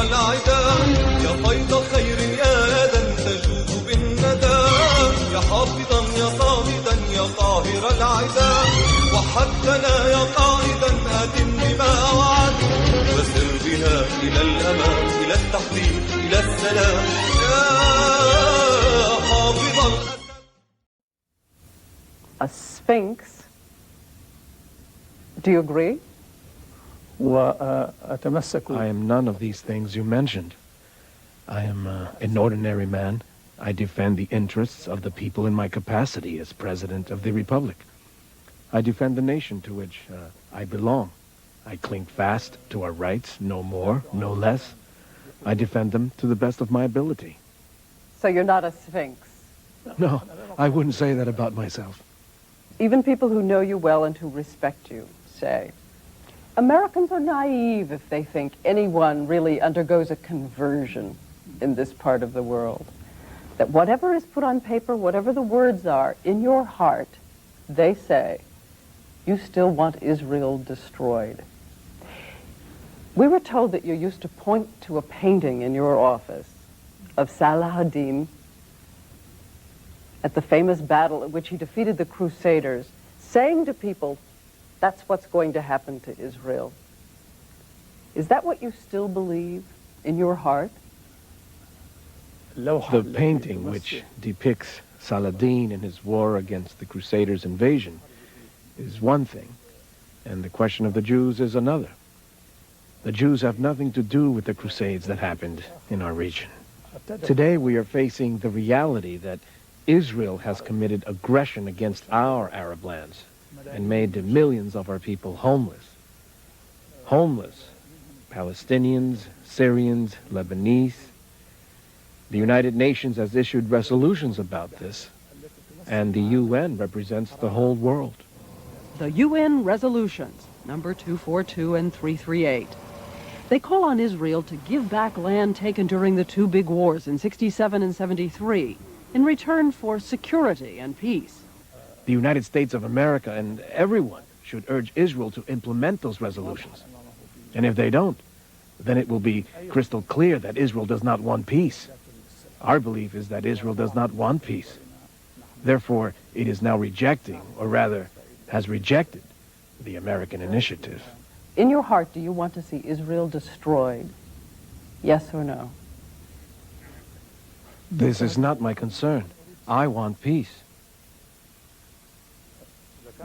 العدا يا فيض خير يا آدم تجود بالندى يا حافظا يا صامدا يا قاهر العدا وحدنا يا قائدا أتم بما وعد وسر بنا إلى الأمان إلى التحقيق إلى السلام يا حافظ الأسد. A sphinx. Do you agree? I am none of these things you mentioned. I am an ordinary man. I defend the interests of the people in my capacity as President of the Republic. I defend the nation to which I belong. I cling fast to our rights, no more, no less. I defend them to the best of my ability. So you're not a sphinx? No, I wouldn't say that about myself. Even people who know you well and who respect you say, Americans are naive if they think anyone really undergoes a conversion in this part of the world. That whatever is put on paper, whatever the words are, in your heart, they say, you still want Israel destroyed. We were told that you used to point to a painting in your office of Salah ad-Din at the famous battle at which he defeated the Crusaders, saying to people, that's what's going to happen to Israel. Is that what you still believe in your heart? The painting which depicts Saladin in his war against the Crusaders' invasion is one thing, and the question of the Jews is another. The Jews have nothing to do with the Crusades that happened in our region. Today we are facing the reality that Israel has committed aggression against our Arab lands and made millions of our people homeless. Homeless. Palestinians, Syrians, Lebanese. The United Nations has issued resolutions about this, and the UN represents the whole world. The UN resolutions, number 242 and 338. They call on Israel to give back land taken during the two big wars in 67 and 73 in return for security and peace. The United States of America and everyone should urge Israel to implement those resolutions. And if they don't, then it will be crystal clear that Israel does not want peace. Our belief is that Israel does not want peace. Therefore, it is now rejecting, or rather, has rejected, the American initiative. In your heart, do you want to see Israel destroyed? Yes or no? This is not my concern. I want peace.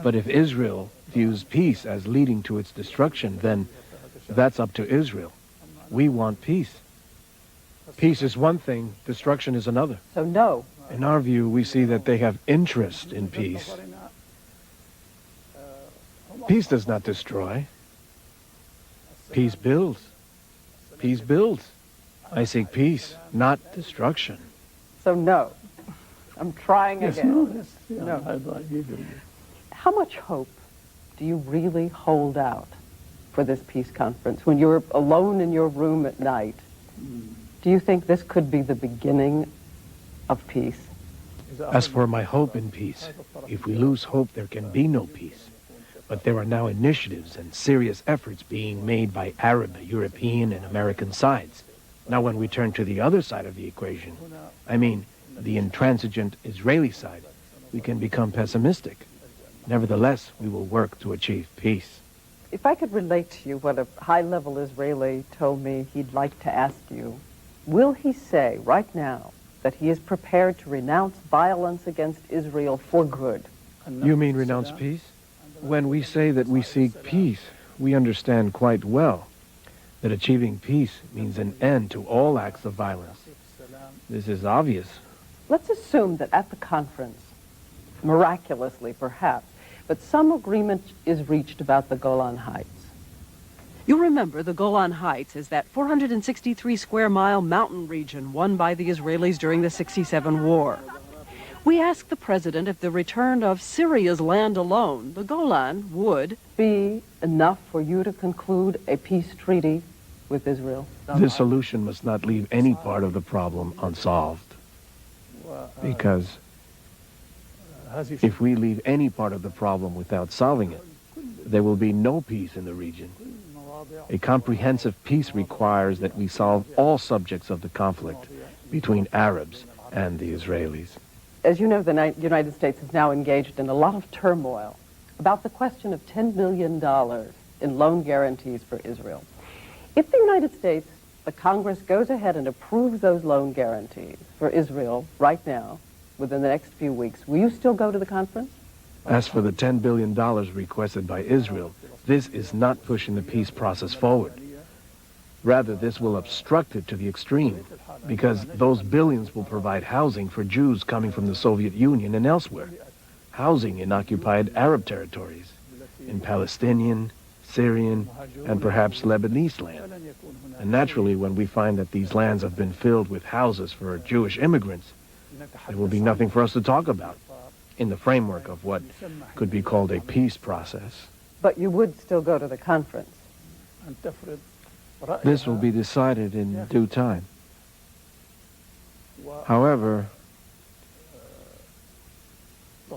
But if Israel views peace as leading to its destruction, then that's up to Israel. We want peace. Peace is one thing, destruction is another. So no. In our view, we see that they have interest in peace. Peace does not destroy. Peace builds. Peace builds. I seek peace, not destruction. So no. I'm trying again. No. How much hope do you really hold out for this peace conference? When you're alone in your room at night, do you think this could be the beginning of peace? As for my hope in peace, if we lose hope, there can be no peace. But there are now initiatives and serious efforts being made by Arab, European, and American sides. Now, when we turn to the other side of the equation, I mean, the intransigent Israeli side, we can become pessimistic. Nevertheless, we will work to achieve peace. If I could relate to you what a high-level Israeli told me he'd like to ask you, will he say right now that he is prepared to renounce violence against Israel for good? You mean renounce peace? When we say that we seek peace, we understand quite well that achieving peace means an end to all acts of violence. This is obvious. Let's assume that at the conference, miraculously perhaps, but some agreement is reached about the Golan Heights. You remember the Golan Heights is that 463 square mile mountain region won by the Israelis during the 67 war. We asked the president if the return of Syria's land alone, the Golan, would be enough for you to conclude a peace treaty with Israel. This solution must not leave any part of the problem unsolved. Because if we leave any part of the problem without solving it, there will be no peace in the region. A comprehensive peace requires that we solve all subjects of the conflict between Arabs and the Israelis. As you know, the United States is now engaged in a lot of turmoil about the question of $10 billion in loan guarantees for Israel. If the United States, the Congress, goes ahead and approves those loan guarantees for Israel right now, within the next few weeks, will you still go to the conference? As for the $10 billion requested by Israel, this is not pushing the peace process forward. Rather, this will obstruct it to the extreme, because those billions will provide housing for Jews coming from the Soviet Union and elsewhere, housing in occupied Arab territories, in Palestinian, Syrian, and perhaps Lebanese land. And naturally, when we find that these lands have been filled with houses for Jewish immigrants, there will be nothing for us to talk about in the framework of what could be called a peace process. But you would still go to the conference. This will be decided in due time. However,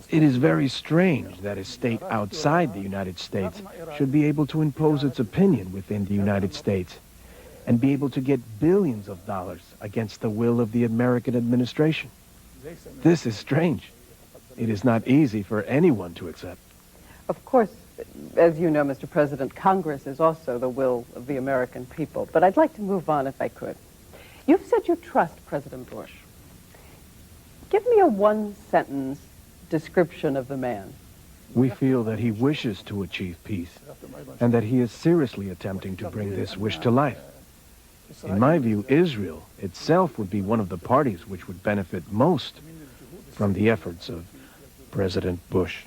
it is very strange that a state outside the United States should be able to impose its opinion within the United States and be able to get billions of dollars against the will of the American administration. This is strange. It is not easy for anyone to accept. Of course, as you know, Mr. President, Congress is also the will of the American people. But I'd like to move on if I could. You've said you trust President Bush. Give me a one-sentence description of the man. We feel that he wishes to achieve peace and that he is seriously attempting to bring this wish to life. In my view, Israel itself would be one of the parties which would benefit most from the efforts of President Bush.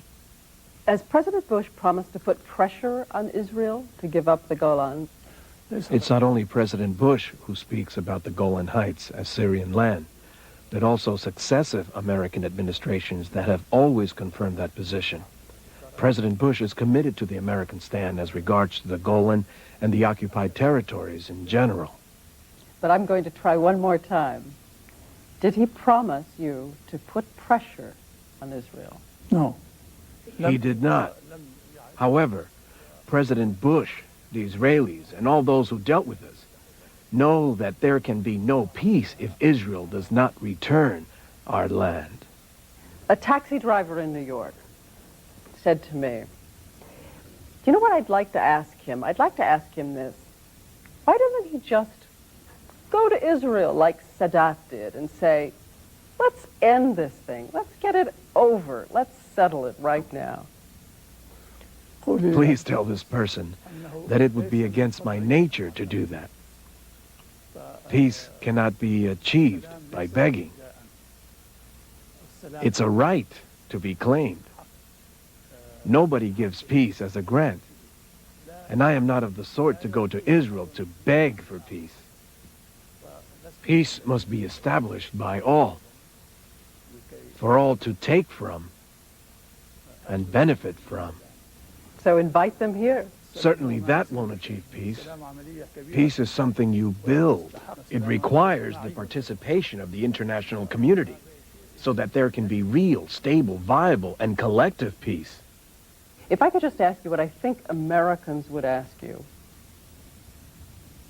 As President Bush promised to put pressure on Israel to give up the Golan, it's not only President Bush who speaks about the Golan Heights as Syrian land, but also successive American administrations that have always confirmed that position. President Bush is committed to the American stand as regards to the Golan and the occupied territories in general. But I'm going to try one more time. Did he promise you to put pressure on Israel? No. He did not. However, President Bush, the Israelis, and all those who dealt with us know that there can be no peace if Israel does not return our land. A taxi driver in New York said to me, do you know what I'd like to ask him? I'd like to ask him this. Why doesn't he just go to Israel like Sadat did and say, let's end this thing. Let's get it over. Let's settle it right now. Please tell this person that it would be against my nature to do that. Peace cannot be achieved by begging. It's a right to be claimed. Nobody gives peace as a grant. And I am not of the sort to go to Israel to beg for peace. Peace must be established by all, for all to take from and benefit from. So invite them here. Certainly that won't achieve peace. Peace is something you build. It requires the participation of the international community so that there can be real, stable, viable, and collective peace. If I could just ask you what I think Americans would ask you.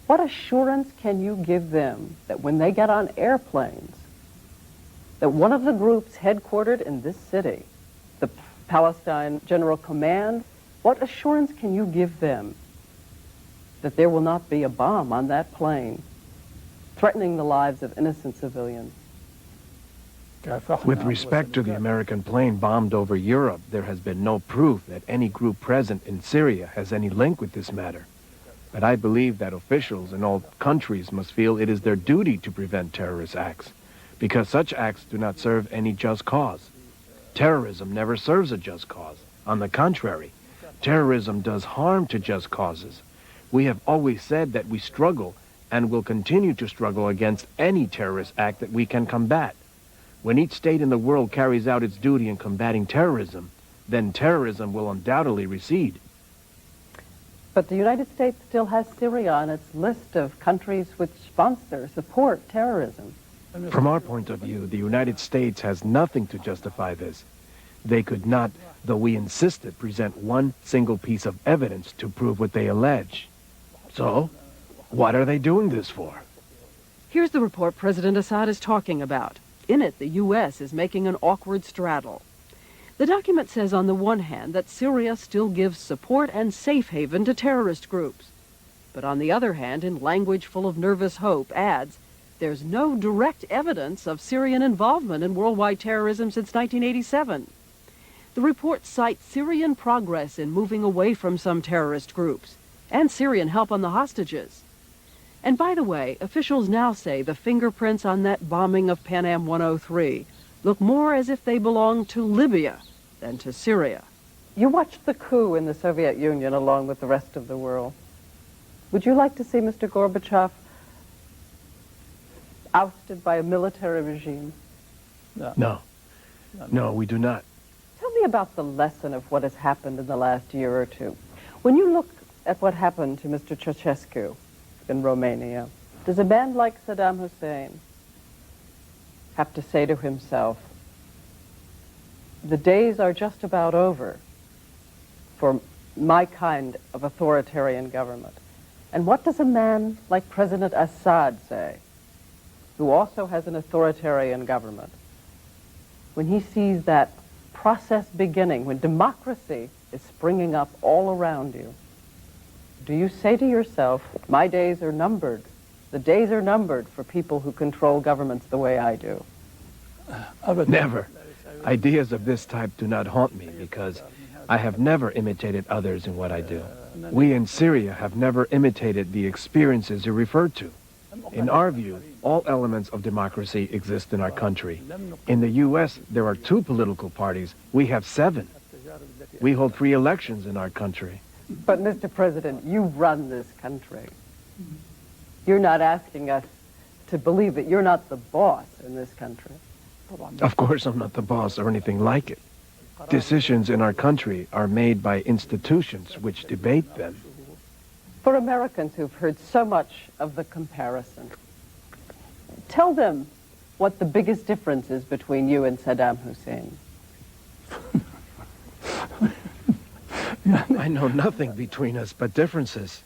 What assurance can you give them that when they get on airplanes, that one of the groups headquartered in this city, the Palestine General Command, what assurance can you give them that there will not be a bomb on that plane threatening the lives of innocent civilians? With respect to the American plane bombed over Europe, there has been no proof that any group present in Syria has any link with this matter. But I believe that officials in all countries must feel it is their duty to prevent terrorist acts, because such acts do not serve any just cause. Terrorism never serves a just cause. On the contrary, terrorism does harm to just causes. We have always said that we struggle and will continue to struggle against any terrorist act that we can combat. When each state in the world carries out its duty in combating terrorism, then terrorism will undoubtedly recede. But the United States still has Syria on its list of countries which sponsor, support terrorism. From our point of view, the United States has nothing to justify this. They could not, though we insisted, present one single piece of evidence to prove what they allege. So, what are they doing this for? Here's the report President Assad is talking about. In it, the U.S. is making an awkward straddle. The document says on the one hand that Syria still gives support and safe haven to terrorist groups. But on the other hand, in language full of nervous hope, adds, there's no direct evidence of Syrian involvement in worldwide terrorism since 1987. The report cites Syrian progress in moving away from some terrorist groups and Syrian help on the hostages. And by the way, officials now say the fingerprints on that bombing of Pan Am 103 look more as if they belong to Libya than to Syria. You watched the coup in the Soviet Union along with the rest of the world. Would you like to see Mr. Gorbachev ousted by a military regime? No. No, we do not. Tell me about the lesson of what has happened in the last year or two. When you look at what happened to Mr. Ceausescu in Romania, does a man like Saddam Hussein have to say to himself, the days are just about over for my kind of authoritarian government? And what does a man like President Assad say, who also has an authoritarian government, when he sees that process beginning, when democracy is springing up all around you? Do you say to yourself, my days are numbered? The days are numbered for people who control governments the way I do. Never. Ideas of this type do not haunt me because I have never imitated others in what I do. We in Syria have never imitated the experiences you referred to. In our view, all elements of democracy exist in our country. In the U.S., there are 2 political parties. We have 7. We hold free elections in our country. But, Mr. President, you run this country. You're not asking us to believe that you're not the boss in this country. Of course I'm not the boss or anything like it. Decisions in our country are made by institutions which debate them. For Americans who've heard so much of the comparison, tell them what the biggest difference is between you and Saddam Hussein. I know nothing between us but differences.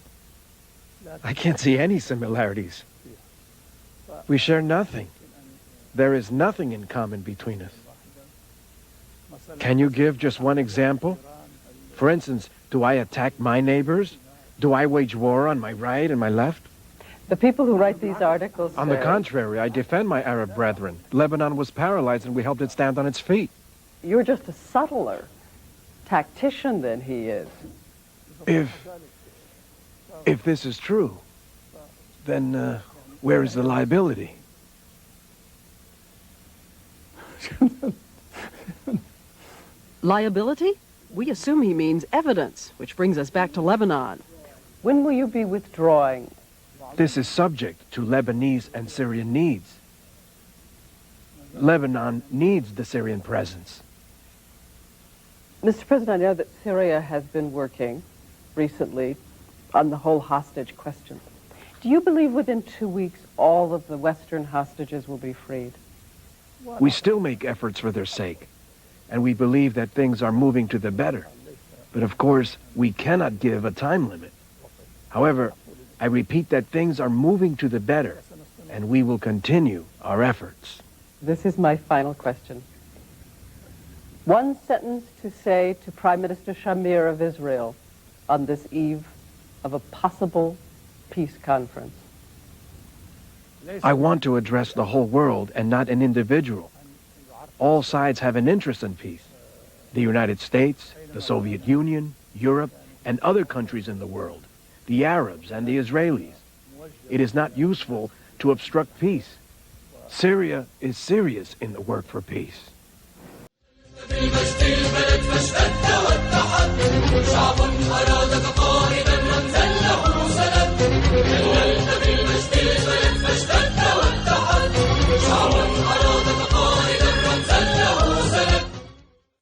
I can't see any similarities. We share nothing. There is nothing in common between us. Can you give just one example? For instance, do I attack my neighbors? Do I wage war on my right and my left? The people who write these articles On the contrary, I defend my Arab brethren. Lebanon was paralyzed and we helped it stand on its feet. You're just a subtler tactician than he is. If this is true, then where is the liability? Liability? We assume he means evidence, which brings us back to Lebanon. When will you be withdrawing? This is subject to Lebanese and Syrian needs. Lebanon needs the Syrian presence. Mr. President, I know that Syria has been working recently on the whole hostage question. Do you believe within 2 weeks all of the Western hostages will be freed? We still make efforts for their sake, and we believe that things are moving to the better. But of course, we cannot give a time limit. However, I repeat that things are moving to the better, and we will continue our efforts. This is my final question. One sentence to say to Prime Minister Shamir of Israel on this eve of a possible peace conference. I want to address the whole world and not an individual. All sides have an interest in peace. The United States, the Soviet Union, Europe, and other countries in the world, the Arabs and the Israelis. It is not useful to obstruct peace. Syria is serious in the work for peace.